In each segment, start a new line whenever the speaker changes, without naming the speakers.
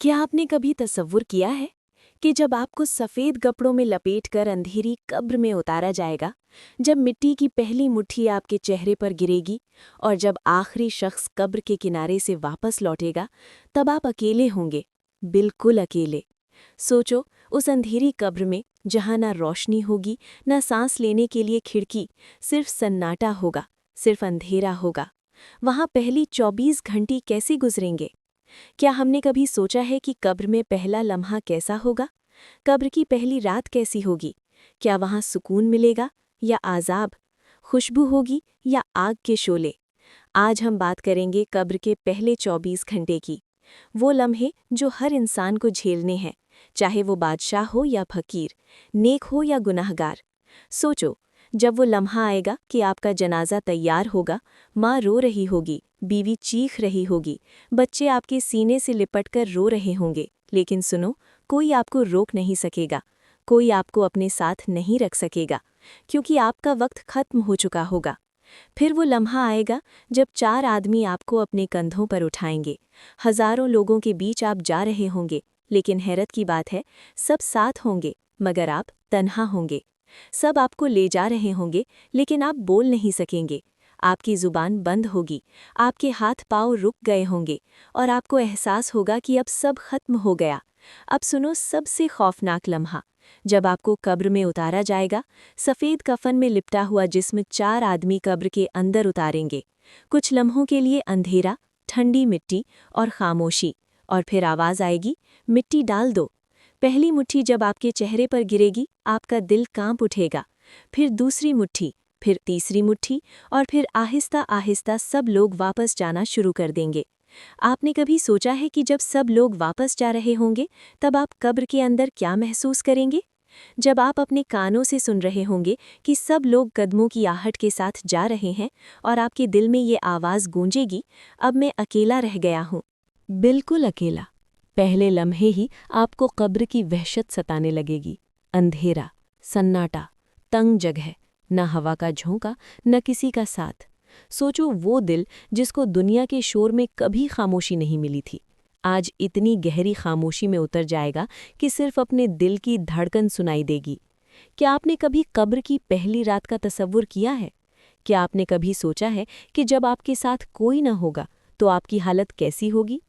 क्या आपने कभी तसव्वुर किया है कि जब आपको सफ़ेद कपड़ों में लपेटकर अंधेरी कब्र में उतारा जाएगा, जब मिट्टी की पहली मुट्ठी आपके चेहरे पर गिरेगी और जब आखिरी शख्स कब्र के किनारे से वापस लौटेगा, तब आप अकेले होंगे, बिल्कुल अकेले। सोचो, उस अंधेरी कब्र में जहाँ ना रोशनी होगी, ना सांस लेने के लिए खिड़की, सिर्फ सन्नाटा होगा, सिर्फ अंधेरा होगा। वहाँ पहली 24 घंटे कैसे गुजरेंगे? क्या हमने कभी सोचा है कि कब्र में पहला लम्हा कैसा होगा? कब्र की पहली रात कैसी होगी? क्या वहाँ सुकून मिलेगा या आज़ाब? खुशबू होगी या आग के शोले? आज हम बात करेंगे कब्र के पहले 24 घंटे की। वो लम्हे जो हर इंसान को झेलने हैं, चाहे वो बादशाह हो या फकीर, नेक हो या गुनाहगार। सोचो, जब वो लम्हा आएगा कि आपका जनाजा तैयार होगा, माँ रो रही होगी, बीवी चीख रही होगी, बच्चे आपके सीने से लिपटकर रो रहे होंगे, लेकिन सुनो, कोई आपको रोक नहीं सकेगा, कोई आपको अपने साथ नहीं रख सकेगा, क्योंकि आपका वक्त खत्म हो चुका होगा। फिर वो लम्हा आएगा जब 4 आदमी आपको अपने कंधों पर उठाएंगे। हजारों लोगों के बीच आप जा रहे होंगे, लेकिन हैरत की बात है, सब साथ होंगे, मगर आप तन्हा होंगे। सब आपको ले जा रहे होंगे, लेकिन आप बोल नहीं सकेंगे। आपकी ज़ुबान बंद होगी, आपके हाथ पाँव रुक गए होंगे और आपको एहसास होगा कि अब सब खत्म हो गया। अब सुनो सबसे खौफनाक लम्हा, जब आपको कब्र में उतारा जाएगा। सफ़ेद कफन में लिपटा हुआ जिस्म 4 आदमी कब्र के अंदर उतारेंगे। कुछ लम्हों के लिए अंधेरा, ठंडी मिट्टी और खामोशी, और फिर आवाज़ आएगी, मिट्टी डाल दो। पहली मुट्ठी जब आपके चेहरे पर गिरेगी, आपका दिल कांप उठेगा। फिर दूसरी मुट्ठी, फिर तीसरी मुट्ठी, और फिर आहिस्ता आहिस्ता सब लोग वापस जाना शुरू कर देंगे। आपने कभी सोचा है कि जब सब लोग वापस जा रहे होंगे, तब आप कब्र के अंदर क्या महसूस करेंगे? जब आप अपने कानों से सुन रहे होंगे कि सब लोग कदमों की आहट के साथ जा रहे हैं और आपके दिल में ये आवाज़ गूंजेगी, अब मैं अकेला रह गया हूँ। बिल्कुल अकेला। पहले लम्हे ही आपको कब्र की वहशत सताने लगेगी। अंधेरा, सन्नाटा, तंग जगह, न हवा का झोंका, न किसी का साथ। सोचो, वो दिल जिसको दुनिया के शोर में कभी खामोशी नहीं मिली थी, आज इतनी गहरी खामोशी में उतर जाएगा कि सिर्फ अपने दिल की धड़कन सुनाई देगी। क्या आपने कभी कब्र की पहली रात का तसव्वुर किया है? क्या आपने कभी सोचा है कि जब आपके साथ कोई न होगा तो आपकी हालत कैसी होगी?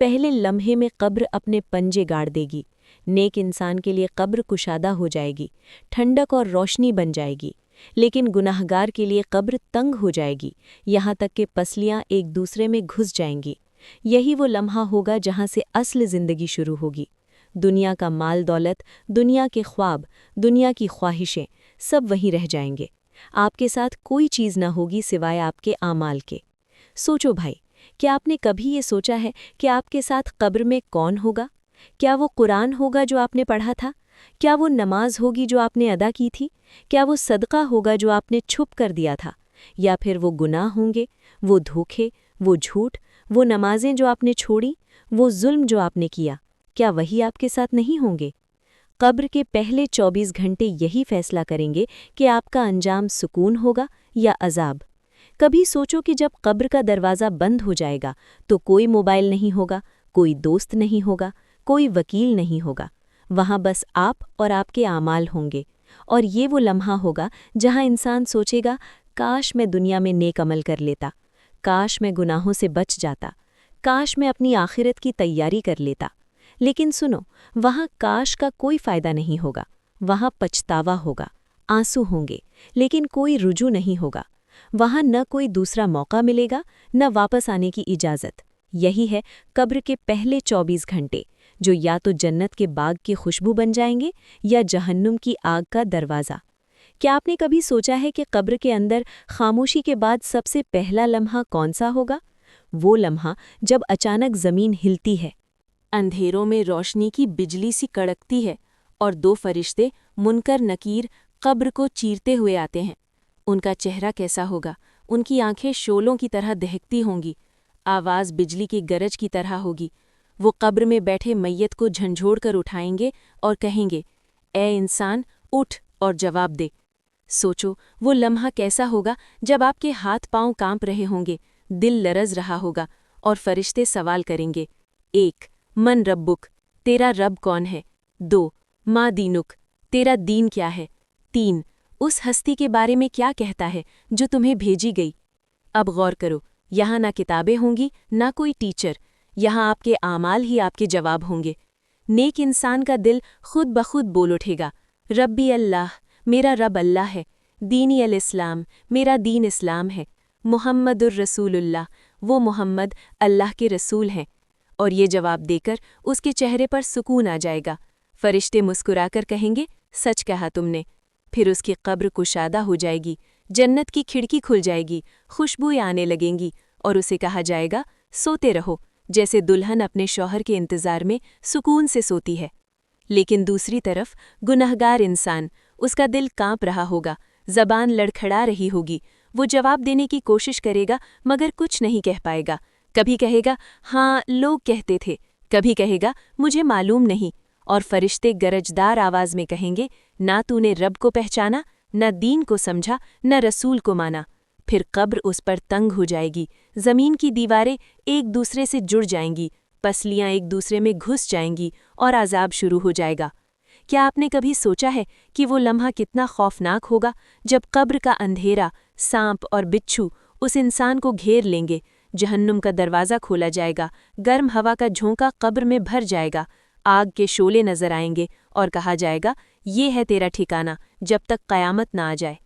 पहले लम्हे में कब्र अपने पंजे गाड़ देगी। नेक इंसान के लिए कब्र कुशादा हो जाएगी, ठंडक और रोशनी बन जाएगी, लेकिन गुनाहगार के लिए कब्र तंग हो जाएगी, यहाँ तक कि पसलियाँ एक दूसरे में घुस जाएंगी। यही वो लम्हा होगा जहाँ से असल ज़िंदगी शुरू होगी। दुनिया का माल दौलत, दुनिया के ख्वाब, दुनिया की ख्वाहिशें, सब वहीं रह जाएंगे। आपके साथ कोई चीज़ न होगी सिवाय आपके आमाल के। सोचो भाई, क्या आपने कभी ये सोचा है कि आपके साथ कब्र में कौन होगा? क्या वो कुरान होगा जो आपने पढ़ा था? क्या वो नमाज होगी जो आपने अदा की थी? क्या वो सदका होगा जो आपने छुप कर दिया था? या फिर वो गुनाह होंगे, वो धोखे, वो झूठ, वो नमाजें जो आपने छोड़ी, वो जुल्म जो आपने किया? क्या वही आपके साथ नहीं होंगे? कब्र के पहले 24 घंटे यही फैसला करेंगे कि आपका अंजाम सुकून होगा या अजाब। कभी सोचो कि जब कब्र का दरवाज़ा बंद हो जाएगा तो कोई मोबाइल नहीं होगा, कोई दोस्त नहीं होगा, कोई वकील नहीं होगा। वहाँ बस आप और आपके आमाल होंगे। और ये वो लम्हा होगा जहाँ इंसान सोचेगा, काश मैं दुनिया में नेक अमल कर लेता, काश मैं गुनाहों से बच जाता, काश मैं अपनी आखिरत की तैयारी कर लेता। लेकिन सुनो, वहाँ काश का कोई फ़ायदा नहीं होगा। वहाँ पछतावा होगा, आंसू होंगे, लेकिन कोई रुजू नहीं होगा। वहाँ न कोई दूसरा मौका मिलेगा, न वापस आने की इजाज़त। यही है कब्र के पहले 24 घंटे, जो या तो जन्नत के बाग की खुशबू बन जाएंगे या जहन्नुम की आग का दरवाज़ा। क्या आपने कभी सोचा है कि कब्र के अंदर खामोशी के बाद सबसे पहला लम्हा कौन सा होगा? वो लम्हा जब अचानक ज़मीन हिलती है, अंधेरों में रोशनी की बिजली सी कड़कती है और 2 फरिश्ते मुनकर नकीर कब्र को चीरते हुए आते हैं। उनका चेहरा कैसा होगा? उनकी आंखें शोलों की तरह दहकती होंगी, आवाज़ बिजली की गरज की तरह होगी। वो कब्र में बैठे मैयत को झंझोड़ कर उठाएंगे और कहेंगे, ए इंसान, उठ और जवाब दे। सोचो, वो लम्हा कैसा होगा जब आपके हाथ पांव कांप रहे होंगे, दिल लरज रहा होगा और फरिश्ते सवाल करेंगे, 1, من रब्बुक, तेरा रब कौन है। 2. मा दीनुक, तेरा दीन क्या है। 3. उस हस्ती के बारे में क्या कहता है जो तुम्हें भेजी गई। अब गौर करो, यहाँ ना किताबें होंगी ना कोई टीचर, यहाँ आपके आमाल ही आपके जवाब होंगे। नेक इंसान का दिल खुद बखुद बोल उठेगा, रब्बी अल्लाह, मेरा रब अल्लाह है। दीनी अल इस्लाम, मेरा दीन इस्लाम है। मुहम्मदुर रसूलुल्लाह, वो मोहम्मद अल्लाह के रसूल हैं। और ये जवाब देकर उसके चेहरे पर सुकून आ जाएगा। फरिश्ते मुस्कुराकर कहेंगे, सच कहा तुमने। फिर उसकी कब्र कुशादा हो जाएगी, जन्नत की खिड़की खुल जाएगी, खुशबुएं आने लगेंगी और उसे कहा जाएगा, सोते रहो, जैसे दुल्हन अपने शौहर के इंतज़ार में सुकून से सोती है। लेकिन दूसरी तरफ गुनहगार इंसान, उसका दिल कांप रहा होगा, ज़बान लड़खड़ा रही होगी। वो जवाब देने की कोशिश करेगा मगर कुछ नहीं कह पाएगा। कभी कहेगा, हाँ लोग कहते थे, कभी कहेगा, मुझे मालूम नहीं। और फरिश्ते गरजदार आवाज़ में कहेंगे, ना तूने रब को पहचाना, न दीन को समझा, न रसूल को माना। फिर कब्र उस पर तंग हो जाएगी, ज़मीन की दीवारें एक दूसरे से जुड़ जाएंगी, पसलियाँ एक दूसरे में घुस जाएंगी और अज़ाब शुरू हो जाएगा। क्या आपने कभी सोचा है कि वो लम्हा कितना खौफनाक होगा जब कब्र का अंधेरा, सांप और बिच्छू उस इंसान को घेर लेंगे, जहन्नुम का दरवाज़ा खोला जाएगा, गर्म हवा का झोंका कब्र में भर जाएगा, आग के शोले नजर आएंगे और कहा जाएगा, ये है तेरा ठिकाना जब तक क़यामत ना आ जाए।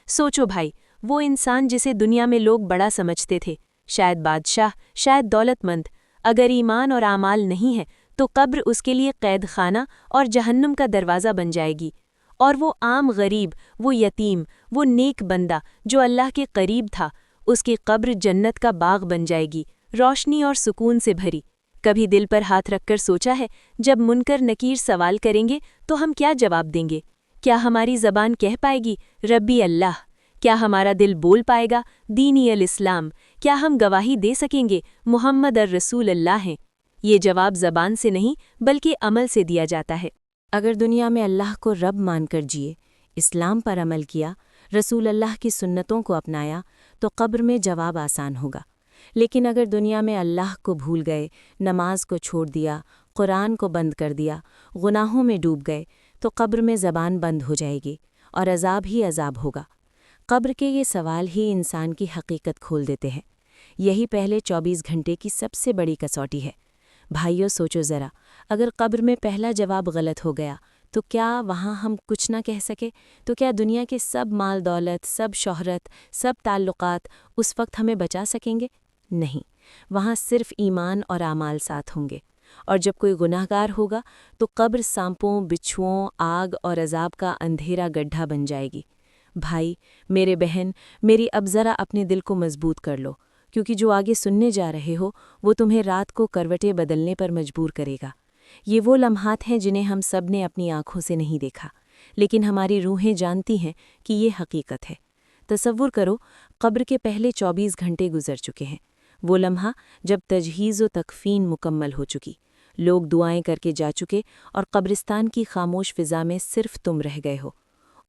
सोचो भाई, वो इंसान जिसे दुनिया में लोग बड़ा समझते थे, शायद बादशाह, शायद दौलतमंद, अगर ईमान और आमाल नहीं है तो कब्र उसके लिए कैद खाना और जहन्नुम का दरवाज़ा बन जाएगी। और वो आम गरीब, वो यतीम, वो नेक बंदा जो अल्लाह के करीब था, उसकी कब्र जन्नत का बाग बन जाएगी, रोशनी और सुकून से भरी। कभी दिल पर हाथ रखकर सोचा है, जब मुनकर नकीर सवाल करेंगे तो हम क्या जवाब देंगे? क्या हमारी ज़बान कह पाएगी, रब्बी अल्लाह? क्या हमारा दिल बोल पाएगा, दीनी अल इस्लाम? क्या हम गवाही दे सकेंगे, मुहम्मद अर रसूल अल्लाह हैं? ये जवाब ज़बान से नहीं बल्कि अमल से दिया जाता है। अगर दुनिया में अल्लाह को रब मानकर जिए, इस्लाम पर अमल किया, रसूल अल्लाह की सुन्नतों को अपनाया, तो कब्र में जवाब आसान होगा। लेकिन अगर दुनिया में अल्लाह को भूल गए, नमाज को छोड़ दिया, कुरान को बंद कर दिया, गुनाहों में डूब गए, तो कब्र में ज़बान बंद हो जाएगी और अज़ाब ही अज़ाब होगा। कब्र के ये सवाल ही इंसान की हकीकत खोल देते हैं। यही पहले 24 घंटे की सबसे बड़ी कसौटी है। भाइयों, सोचो ज़रा, अगर कब्र में पहला जवाब गलत हो गया तो क्या वहाँ हम कुछ ना कह सके? तो क्या दुनिया के सब माल दौलत, सब शोहरत, सब ताल्लुकात उस वक्त हमें बचा सकेंगे? नहीं, वहाँ सिर्फ ईमान और आमाल साथ होंगे। और जब कोई गुनाहगार होगा तो कब्र सांपों, बिच्छुओं, आग और अजाब का अंधेरा गड्ढा बन जाएगी। भाई, मेरे बहन, मेरी अब ज़रा अपने दिल को मजबूत कर लो, क्योंकि जो आगे सुनने जा रहे हो वो तुम्हें रात को करवटें बदलने पर मजबूर करेगा। ये वो लम्हात हैं जिन्हें हम सब ने अपनी आँखों से नहीं देखा, लेकिन हमारी रूहें जानती हैं कि ये हकीकत है। तसव्वुर करो, कब्र के पहले 24 घंटे गुजर चुके हैं। वो लम्हा जब तजहीज़ व तकफ़ीन मुकम्मल हो चुकी, लोग दुआएं करके जा चुके और कब्रिस्तान की खामोश फ़िज़ा में सिर्फ तुम रह गए हो।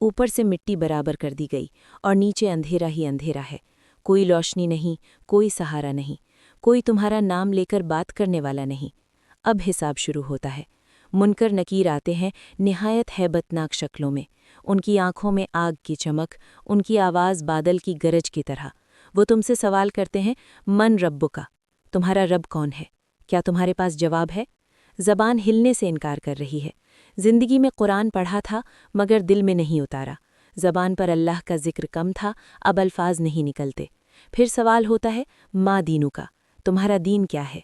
ऊपर से मिट्टी बराबर कर दी गई और नीचे अंधेरा ही अंधेरा है। कोई रोशनी नहीं, कोई सहारा नहीं, कोई तुम्हारा नाम लेकर बात करने वाला नहीं। अब हिसाब शुरू होता है। मुनकर नकीर आते हैं निहायत हैबतनाक शक्लों में। उनकी आंखों में आग की चमक, उनकी आवाज़ बादल की गरज की तरह। वो तुमसे सवाल करते हैं, मन रब्बुका, तुम्हारा रब कौन है? क्या तुम्हारे पास जवाब है? ज़बान हिलने से इनकार कर रही है। ज़िंदगी में कुरान पढ़ा था मगर दिल में नहीं उतारा। ज़बान पर अल्लाह का जिक्र कम था, अब अल्फाज नहीं निकलते। फिर सवाल होता है, माँ दीनू का, तुम्हारा दीन क्या है?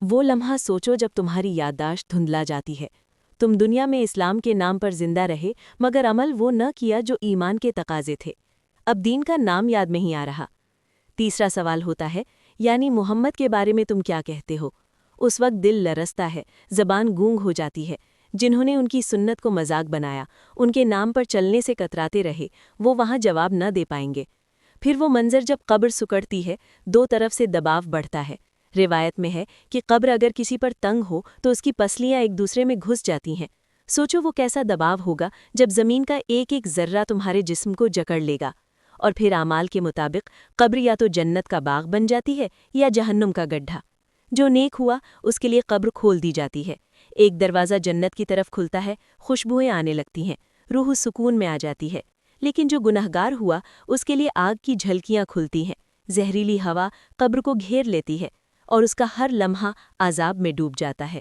वो लम्हा सोचो जब तुम्हारी याददाश्त धुंधला जाती है। तुम दुनिया में इस्लाम के नाम पर जिंदा रहे मगर अमल वो न किया जो ईमान के तकाजे थे। अब दीन का नाम याद नहीं आ रहा। तीसरा सवाल होता है, यानी मोहम्मद के बारे में तुम क्या कहते हो? उस वक्त दिल लरसता है, ज़बान गूंग हो जाती है। जिन्होंने उनकी सुन्नत को मजाक बनाया, उनके नाम पर चलने से कतराते रहे, वो वहाँ जवाब न दे पाएंगे। फिर वो मंजर जब कब्र सुकड़ती है, दो तरफ से दबाव बढ़ता है। रिवायत में है कि कब्र अगर किसी पर तंग हो तो उसकी पसलियां एक दूसरे में घुस जाती हैं। सोचो वो कैसा दबाव होगा जब ज़मीन का एक एक ज़र्रा तुम्हारे जिस्म को जकड़ लेगा। और फिर आमाल के मुताबिक कब्र या तो जन्नत का बाग बन जाती है या जहन्नुम का गड्ढा। جو نیک ہوا اس کے لیے قبر کھول دی جاتی ہے، ایک دروازہ جنت کی طرف کھلتا ہے، خوشبوئیں آنے لگتی ہیں، روح سکون میں آ جاتی ہے۔ لیکن جو گنہگار ہوا اس کے لیے آگ کی جھلکیاں کھلتی ہیں، زہریلی ہوا قبر کو گھیر لیتی ہے اور اس کا ہر لمحہ عذاب میں ڈوب جاتا ہے۔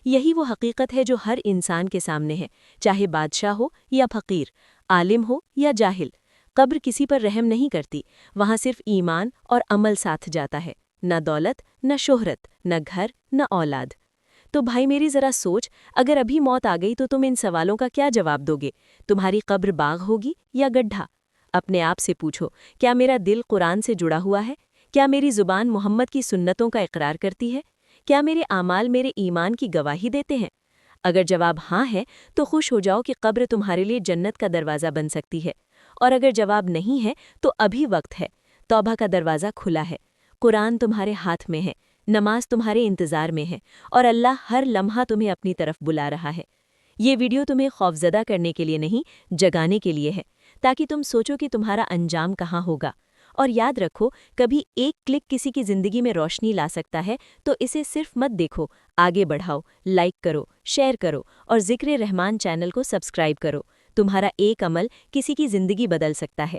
یہی وہ حقیقت ہے جو ہر انسان کے سامنے ہے، چاہے بادشاہ ہو یا فقیر، عالم ہو یا جاہل۔ قبر کسی پر رحم نہیں کرتی، وہاں صرف ایمان اور عمل ساتھ جاتا ہے، نہ دولت، نہ شہرت، نہ گھر، نہ اولاد۔ تو بھائی میری ذرا سوچ، اگر ابھی موت آ گئی تو تم ان سوالوں کا کیا جواب دو گے؟ تمہاری قبر باغ ہوگی یا گڈھا؟ اپنے آپ سے پوچھو، کیا میرا دل قرآن سے جڑا ہوا ہے؟ کیا میری زبان محمد کی سنتوں کا اقرار کرتی ہے؟ کیا میرے اعمال میرے ایمان کی گواہی دیتے ہیں؟ اگر جواب ہاں ہے تو خوش ہو جاؤ کہ قبر تمہارے لیے جنت کا دروازہ بن سکتی ہے، اور اگر جواب نہیں ہے تو ابھی وقت ہے، توبہ کا دروازہ کھلا ہے، قرآن تمہارے ہاتھ میں ہے، نماز تمہارے انتظار میں ہے، اور اللہ ہر لمحہ تمہیں اپنی طرف بلا رہا ہے۔ یہ ویڈیو تمہیں خوفزدہ کرنے کے لیے نہیں، جگانے کے لیے ہے، تاکہ تم سوچو کہ تمہارا انجام کہاں ہوگا۔ اور یاد رکھو، کبھی ایک کلک کسی کی زندگی میں روشنی لا سکتا ہے، تو اسے صرف مت دیکھو، آگے بڑھاؤ، لائک کرو، شیئر کرو، اور ذکر رحمان چینل کو سبسکرائب کرو۔ تمہارا ایک عمل کسی کی زندگی بدل سکتا ہے۔